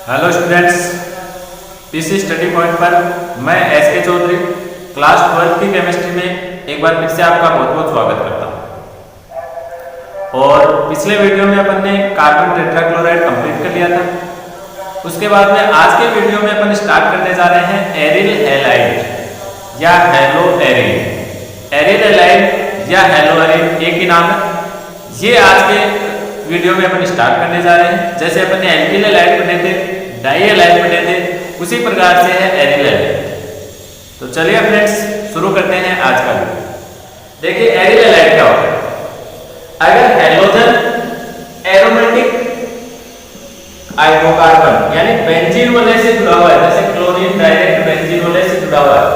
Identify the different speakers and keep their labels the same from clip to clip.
Speaker 1: Hello students, PC study point पर मैं SK. Chaudhary class 12 की केमिस्ट्री में एक बार फिर से आपका बहुत बहुत स्वागत करता हूँ। और पिछले वीडियो में अपन ने कार्बन टेट्राक्लोराइड कंप्लीट कर लिया था। उसके बाद में आज के वीडियो में अपन स्टार्ट करने जा रहे हैं एरिल हैलाइड या हेलो एरिल। एरिल हैलाइड या हेलो एरिल एक ही नाम है। ये आज के वीडियो में अपन स्टार्ट करने जा रहे हैं। जैसे अपन ने एल्किल हैलाइड पढ़े थे, डाई हैलाइड पढ़े थे, उसी प्रकार से है एरिल हैलाइड। तो चलिए फ्रेंड्स शुरू करते हैं आज का वीडियो। देखिए एरिल हैलाइड क्या होता है। अगर हैलोजन एरोमेटिक हाइड्रोकार्बन यानी बेंजीन वाले से जुड़ा हुआ है, जैसे क्लोरीन डायरेक्ट बेंजीन वाले से जुड़ा हुआ है,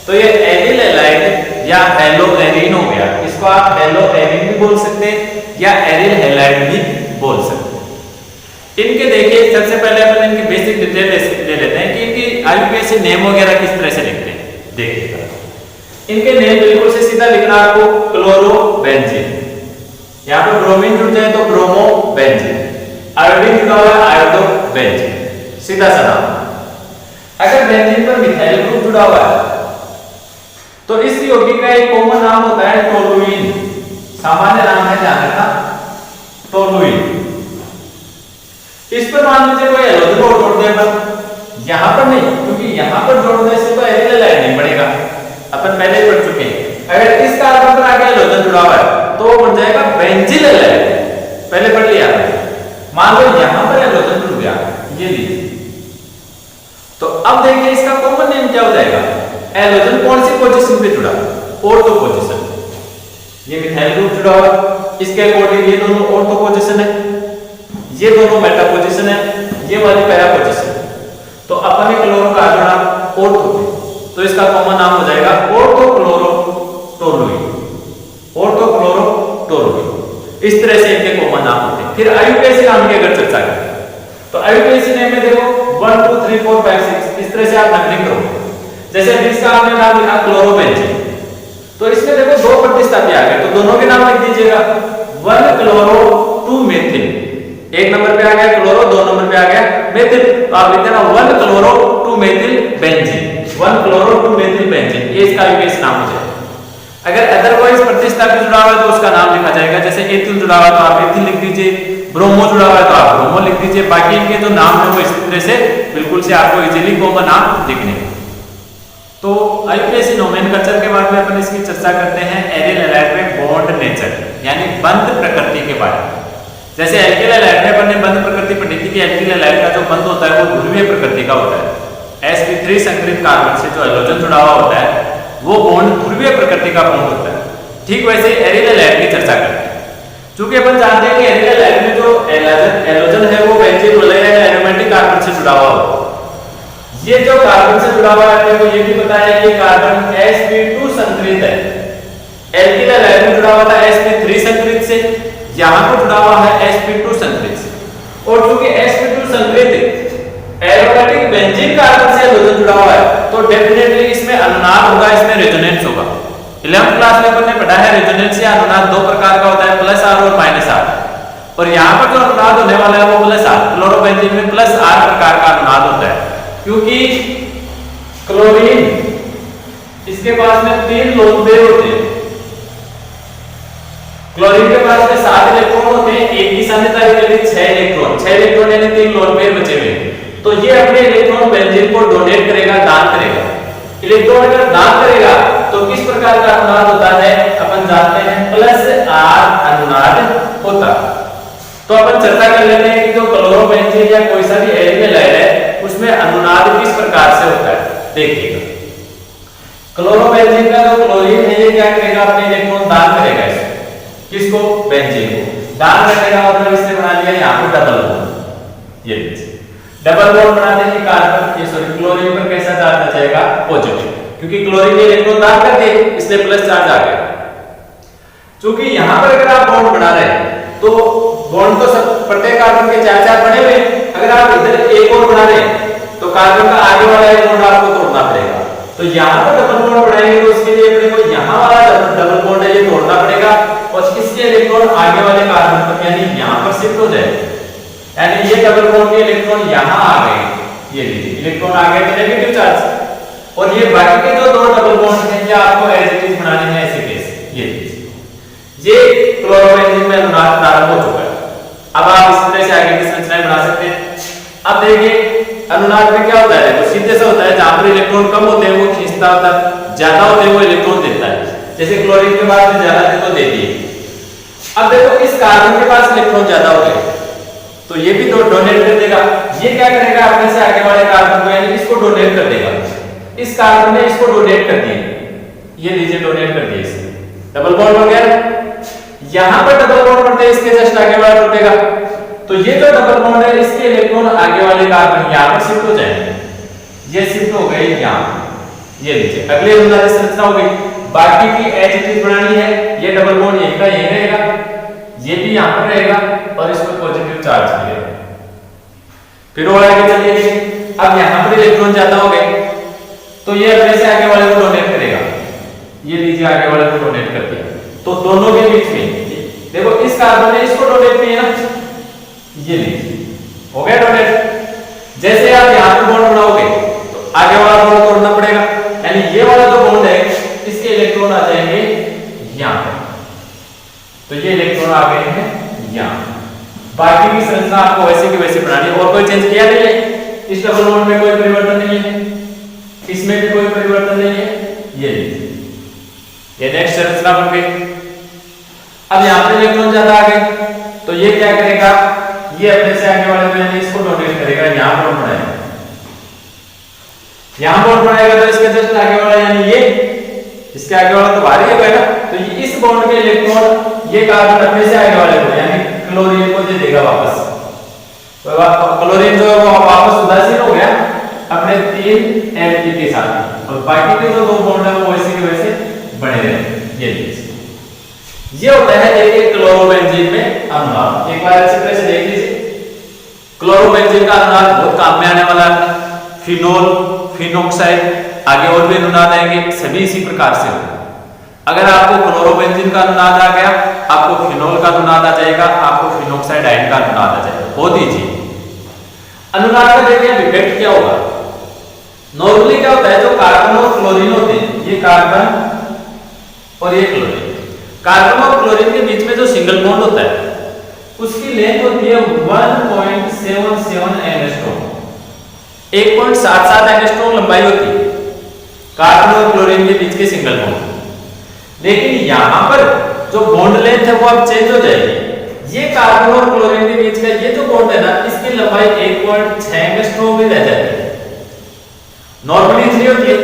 Speaker 1: तो ये एरिल हैलाइड या हेलो एरीन हो गया। इसको आप हेलो एरीन भी बोल सकते हैं या एरिल हैलाइड भी बोल सकते हैं। इनके देखिए सबसे पहले अपन इनकी बेसिक डिटेल ले लेते हैं कि इनकी आईयूपीएसी नेम वगैरह किस तरह से लिखते हैं। देखिएगा इनके नेम बिल्कुल से सीधा लिखना आपको क्लोरोबेंजीन। यहाँ पर ब्रोमीन जुड़ जाए तो ब्रोमोबेंजीन, आयोडीन जुड़ा हुआ है आयोडोबेंजीन, सीधा सा नाम। अगर बेंजीन पर मिथाइल ग्रुप जुड़ा हुआ है तो इस यौगिक का एक कॉमन नाम होता है टोलुइन। सामान्य नाम है ध्यान रखना टोलुइन। इस पर मान लीजिए कोई हैलोजन और जोड़ दे पर यहाँ पर नहीं, क्योंकि यहाँ पर जोड़ने से तो एरिल हैलाइड नहीं बनेगा, अपन पहले ही पढ़ चुके हैं। अगर इस कार्बन पर आगे हैलोजन जुड़ा हुआ है तो बन जाएगा बेंजील हैलाइड, पहले पढ़ लिया। मान लो यहाँ पर हैलोजन जुड़ गया, ये लीजिए, तो अब देखिए इसका कॉमन नेम क्या हो जाएगा। हैलोजन कौन सी पोजीशन पे जुड़ा, ऑर्थो पोजीशन। ये मिथाइल ग्रुप जुड़ा हुआ, इसके अकॉर्डिंग ये दोनों ऑर्थो पोजीशन है, ये दोनों मेटा पोजीशन है, ये वाली पैरा पोजीशन। तो अपन ने क्लोरो का जोड़ा ऑर्थो पे, तो इसका कॉमन नाम हो जाएगा ortho chloro toluene. Ortho chloro toluene, इस तरह से इनके कॉमन नाम होते हैं। फिर आईयूपीएसी नाम की अगर चर्चा करें तो आईयूपीएसी नेम में देखो 1 2 3 4 5 6 इस तरह से आप नंबरिंग करोगे। जैसे इसका आपने नाम लिखा क्लोरोबेंजीन, तो इसमें देखो दो प्रतिस्थापी आ गए, तो दोनों के नाम लिख दीजिएगा 1 क्लोरो 2 मेथिल। एक नंबर पे आ गया क्लोरो, दो नंबर पे आ गया मेथिल, तो आप लिख देना 1 chloro 2 methyl benzene. 1 chloro 2 methyl benzene, ये इसका आईयूपीएसी नाम हो जाएगा। अगर अदरवाइज प्रतिस्थापी जुड़ा हुआ है तो उसका नाम लिखा जाएगा। जैसे एथिल जुड़ा हुआ है तो आप एथिल लिख दीजिए, ब्रोमो जुड़ा हुआ है तो आप ब्रोमो लिख दीजिए। बाकी इनके जो नाम है वो इस तरह से बिल्कुल से आपको इजीली कॉमन नाम लिखने हैं। तो आईयूपीएसी नोमेनक्लेचर के बाद में अपन इसकी चर्चा करते हैं एरिल हैलाइड में बॉन्ड नेचर यानी बंध प्रकृति के बारे में। जैसे एल्किल हैलाइड में अपन ने बंध प्रकृति पढ़ी थी कि एल्किल हैलाइड का जो बंध होता है वो ध्रुवीय प्रकृति का होता है। sp3 संकरित कार्बन से जो हैलोजन जुड़ा हुआ होता है वो बॉन्ड ध्रुवीय प्रकृति का बॉन्ड होता है। ठीक वैसे एरिल हैलाइड की चर्चा करते हैं। क्योंकि अपन जानते हैं कि एरिल हैलाइड में जो हैलोजन है वो बेंजीन वाले एरोमेटिक कार्बन से जुड़ा हुआ होता है। ये जो कार्बन से जुड़ा हुआ है आपको ये भी पता है कि कार्बन sp2 संकरित है। एल्किल हैलाइड में जुड़ा हुआ था sp3 संकरित से, यहां पर जुड़ा हुआ है sp2 संकरित से। और क्योंकि sp2 संकरित एरोमेटिक बेंजीन कार्बन से हैलोजन जुड़ा हुआ है तो डेफिनेटली इसमें अनुनाद होगा, इसमें रेजोनेंस होगा। 11th क्लास में अपन ने पढ़ा है रेजोनेंस या अनुनाद दो प्रकार का होता है, +r और -r। और यहां पर जो अनुनाद होने वाला है वो +r। क्लोरोबेंजीन में +r प्रकार का अनुनाद होता है, क्योंकि क्लोरीन इसके पास में 3 लोन पेयर होते हैं। क्लोरीन के पास में 7 इलेक्ट्रॉन होते हैं, एक की सांद्रता के 6 इलेक्ट्रॉन यानी 3 लोन पेयर बचे हुए। तो ये अपने इलेक्ट्रॉन बेंजीन को डोनेट करेगा, दान करेगा। इलेक्ट्रॉन अगर दान करेगा तो किस प्रकार का अनुनाद होता है अपन जानते हैं, +r अनुनाद होता। तो अपन चर्चा कर लेते हैं कि जो क्लोरोबेंजीन या कोई सा भी एरिल हैलाइड है उसमें अनुनाद किस प्रकार से होता है। देखिएगा क्लोरोबेंजीन का जो क्लोरीन है ये क्या करेगा, अपने इलेक्ट्रॉन दान करेगा। इसको किसको, बेंजीन को दान करेगा। मतलब इसने बना लिया यहाँ पर डबल बॉन्ड। ये डबल बॉन्ड बनाने की कार्बन ये सॉरी क्लोरीन पर कैसा चार्ज आ जाएगा, पॉजिटिव, क्योंकि क्लोरीन ने इलेक्ट्रॉन दान कर दिए इसलिए प्लस चार्ज आ गया। क्योंकि यहाँ पर अगर आप बॉन्ड बना रहे हैं तो बॉन्ड तो सब प्रत्येक कार्बन के 4-4 बने हुए, अगर आप इधर एक और बना रहे हैं तो कार्बन का आगे वाला एक बॉन्ड आपको तोड़ना पड़ेगा। तो यहाँ पर डबल बॉन्ड बनाएंगे तो उसके लिए अपने को यहाँ वाला डबल बॉन्ड है ये तोड़ना पड़ेगा और इसके इलेक्ट्रॉन आगे वाले कार्बन पर यानी यहाँ पर शिफ्ट हो जाएगा। यानी ये डबल बॉन्ड के इलेक्ट्रॉन यहाँ आ गए, ये लीजिए इलेक्ट्रॉन आ गए तो नेगेटिव चार्ज, और ये बाकी के जो दो डबल बॉन्ड हैं ये आपको एज इट इज बनाने हैं ऐसे केस। ये लीजिए ये क्लोरोबेंजीन में अनुनाद प्रारंभ हो चुका है। अब आप इस तरह से आगे की संरचनाएं बना सकते हैं। अब देखिए अनुनाद में क्या होता है, तो सीधे से होता है, जहां पर इलेक्ट्रॉन कम होते हैं वो खींचता होता है, ज्यादा होते हैं वो इलेक्ट्रॉन देता है। जैसे क्लोरीन के पास में ज्यादा थे तो दे दिए। अब देखो इस कार्बन के पास इलेक्ट्रॉन ज्यादा हो गए तो ये भी तो डोनेट कर देगा। ये क्या करेगा, अपने से आगे वाले कार्बन को यानी इसको डोनेट कर देगा। इस कार्बन ने इसको डोनेट कर दिया, ये लीजिए डोनेट कर दिया, इसे डबल बॉन्ड हो गया। यहां पर डबल बॉन्ड बनते हैं, इसके जस्ट आगे वाला टूटेगा तो ये जो डबल बॉन्ड है इसके इलेक्ट्रॉन आगे वाले कार्बन यहां पर शिफ्ट हो जाएंगे, ये शिफ्ट हो गए यहां, ये लीजिए अगले अनुनाद संरचना हो गई। बाकी की एच इट इज बनानी है, ये डबल बॉन्ड यहीं का यहीं रहेगा, ये भी यहां पर रहेगा और इस पर पॉजिटिव चार्ज मिलेगा। फिर और आगे चलिए, अब यहां पर इलेक्ट्रॉन ज्यादा हो गए तो ये अपने से आगे वाले को डोनेट करेगा, ये लीजिए आगे वाले को डोनेट कर दिया। तो दोनों के बीच में देखो इस कार्बन ने इसको डोनेट किया ना, ये लीजिए हो गया डोनेट। जैसे आप यहां पे बॉन्ड बनाओगे तो आगे वाला बॉन्ड तोड़ना पड़ेगा, यानी ये वाला जो बॉन्ड है इसके इलेक्ट्रॉन आ जाएंगे यहां पर, तो ये इलेक्ट्रॉन आ गए हैं यहां। बाकी की संरचना आपको वैसे की वैसे बनानी है, और कोई चेंज किया नहीं है। इस डबल बॉन्ड में कोई परिवर्तन नहीं है, इसमें भी कोई परिवर्तन नहीं है, ये लीजिए ये नेक्स्ट संरचना बन गई। अब यहां पर इलेक्ट्रॉन ज्यादा आ गए तो ये क्या करेगा, ये अपने से आगे वाले को यानी इसको डोनेट करेगा, यहां बॉन्ड बनाएगा, यहां बॉन्ड बनाएगा तो इसके जस्ट आगे वाला यानी ये इसके आगे वाला तो भारी है ना, तो ये इस बॉन्ड के इलेक्ट्रॉन ये कार्बन अपने से आगे वाले को यानी क्लोरीन को दे देगा वापस। तो क्लोरीन जो है वो वापस उदासीन हो गया अपने 3 Fe के साथ, और बाकी के जो दो बॉन्ड है वो वैसे के वैसे बने रहे। ये लीजिए ये होता है देखिए क्लोरोबेंजीन में अनुनाद। एक बार अच्छी तरह से देख लीजिए, क्लोरोबेंजीन का अनुनाद बहुत काम में आने वाला है। फिनोल, फिनोक्साइड, आगे और भी अनुनाद आएंगे, सभी इसी प्रकार से होगा। अगर आपको क्लोरोबेंजीन का अनुनाद आ गया, आपको फिनोल का अनुनाद आ जाएगा, आपको फिनोक्साइड आयन का अनुनाद आ जाएगा, बहुत ईजी। अनुनाद का देखिए इफेक्ट क्या होगा। नॉर्मली क्या होता है, जो कार्बन और क्लोरीन होते हैं, ये कार्बन और ये क्लोरीन, कार्बन और क्लोरीन के बीच में जो सिंगल बॉन्ड होता है उसकी लेंथ होती है 1.77 एंगस्ट्रॉम, 1.77 एंगस्ट्रॉम लंबाई होती है कार्बन और क्लोरीन के बीच के सिंगल बॉन्ड। लेकिन यहां पर जो बॉन्ड लेंथ है वो अब चेंज हो जाएगी। ये कार्बन और क्लोरीन के बीच का ये जो बॉन्ड है ना, इसकी लंबाई 1.6 एंगस्ट्रॉम ही रह जाती है, नॉर्मली इतनी होती है,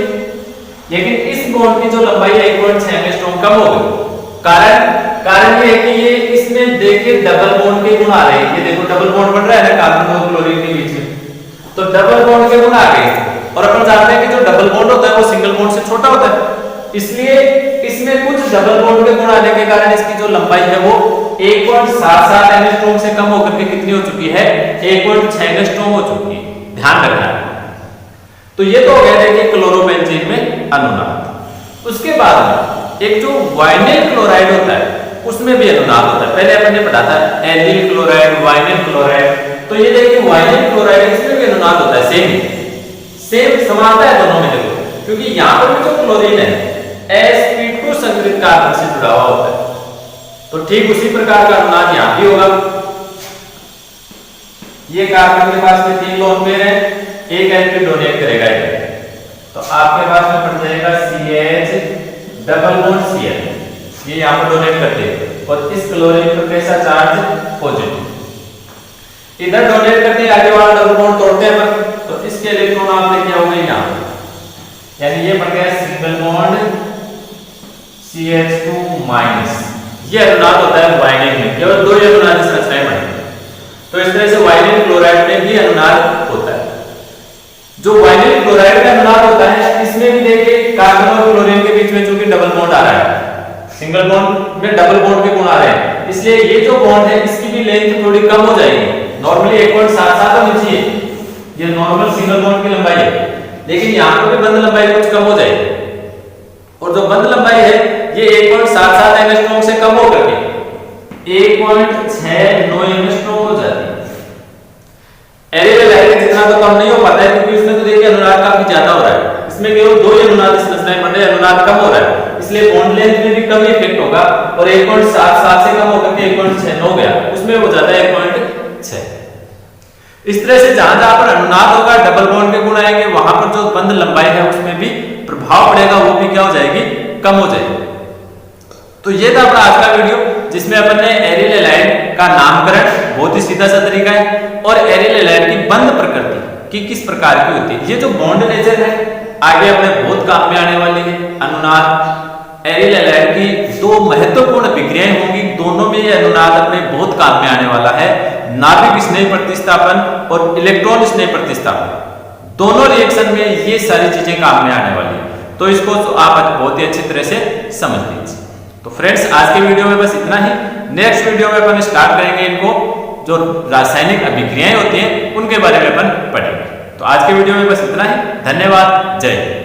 Speaker 1: लेकिन इस बॉन्ड की जो लंबाई है 1.6 एंगस्ट्रॉम कम हो गई। कारण ये है कि ये इसमें देखिए डबल बॉन्ड के गुण आ रहे हैं, ये देखो डबल बॉन्ड बन रहा है ना कार्बन और क्लोरीन के बीच में, तो डबल बॉन्ड के गुण आ गए। और अपन जानते हैं कि जो डबल बॉन्ड होता है वो सिंगल बॉन्ड से छोटा होता है, इसलिए इसमें कुछ डबल बॉन्ड के गुण आने के कारण इसकी जो लंबाई है वो 1.77 एंगस्ट्रॉम से कम होकर के कितनी हो चुकी है, 1.6 एंगस्ट्रॉम हो चुकी है, ध्यान रखना है। तो ये तो हो गया देखिए क्लोरोबेंजीन में अनुनाद। उसके बाद में एक जो वाइनिल क्लोराइड होता है उसमें भी अनुनाद होता है, पहले अपन ने पढ़ा था एनिल क्लोराइड, वाइनिल क्लोराइड। तो ये देखिए वाइनिल क्लोराइड इसमें भी अनुनाद होता है, सेम समानता है दोनों में देखो, क्योंकि यहां पर भी जो क्लोरीन है sp2 संकरित कार्बन से जुड़ा हुआ होता है, तो ठीक उसी प्रकार का अनुनाद यहां भी होगा। ये कार्बन के पास में 3 लोन पेयर है, एक एल्किल डोनेट करेगा इधर, तो आपके पास में पड़ जाएगा CH डबल बॉन्ड Cl, ये यहां पर डोनेट करते हैं, और इस क्लोरीन पर कैसा चार्ज पॉजिटिव, इधर डोनेट करते हैं, आगे वाला डबल बॉन्ड तोड़ते हैं पर, तो इसके इलेक्ट्रॉन आपने क्या हो गए यहां, यानी ये बन गया सिंगल बॉन्ड CH2-। ये अनुनाद होता है वाइनिल में, केवल 2 अनुनाद संरचनाएं बनेंगी। तो इस तरह से वाइनिल क्लोराइड में भी अनुनाद होता है। जो वाइनिल क्लोराइड का अनुनाद होता है इसमें भी देखिए कार्बन और क्लोरीन के बीच में चूंकि डबल बॉन्ड आ रहा है, सिंगल बॉन्ड में डबल बॉन्ड के गुण आ रहे हैं, इसलिए ये जो बॉन्ड है इसकी भी लेंथ थोड़ी कम हो जाएगी। नॉर्मली 1.77 होनी चाहिए, ये नॉर्मल सिंगल बॉन्ड की लंबाई है, लेकिन यहां पर भी बंद लंबाई कुछ कम हो जाएगी, और जो बंद लंबाई है ये 1.77 एंगस्ट्रॉम से कम होकर के 1.69 एंगस्ट्रॉम हो जाती है। काफी ज्यादा हो रहा है, इसमें केवल 2 ही अनुनाद संरचनाएं बन रही है, अनुनाद कम हो रहा है, इसलिए बॉन्ड लेंथ में भी कम इफेक्ट होगा और 1.77 से कम होकर के 1.6 हो गया, उसमें हो जाता है 1.6। इस तरह से जहां जहां पर अनुनाद होगा डबल बॉन्ड के गुण आएंगे, वहां पर जो बंध लंबाई है उसमें भी प्रभाव पड़ेगा, वो भी क्या हो जाएगी, कम हो जाएगी। तो ये था अपना आज का वीडियो जिसमें अपन ने एरियल हैलाइड का नामकरण, बहुत ही सीधा सा तरीका है, और एरियल हैलाइड की बंध प्रकृति कि किस प्रकार की होती है। ये जो बॉन्ड नेचर है आगे अपने बहुत काम में आने वाली है। अनुनाद एरियल हैलाइड की 2 महत्वपूर्ण विक्रियाएं होंगी, दोनों में ये अनुनाद अपने बहुत काम में आने वाला है। नाभिक स्नेह प्रतिस्थापन और इलेक्ट्रॉन स्नेह प्रतिस्थापन, दोनों रिएक्शन में ये सारी चीजें काम में आने वाली है। तो इसको आप बहुत ही अच्छी तरह से समझ लीजिए। तो फ्रेंड्स आज के वीडियो में बस इतना ही। नेक्स्ट वीडियो में अपन स्टार्ट करेंगे इनको जो रासायनिक अभिक्रियाएं होती हैं उनके बारे में अपन पढ़ेंगे। तो आज के वीडियो में बस इतना ही। धन्यवाद। जय हिंद।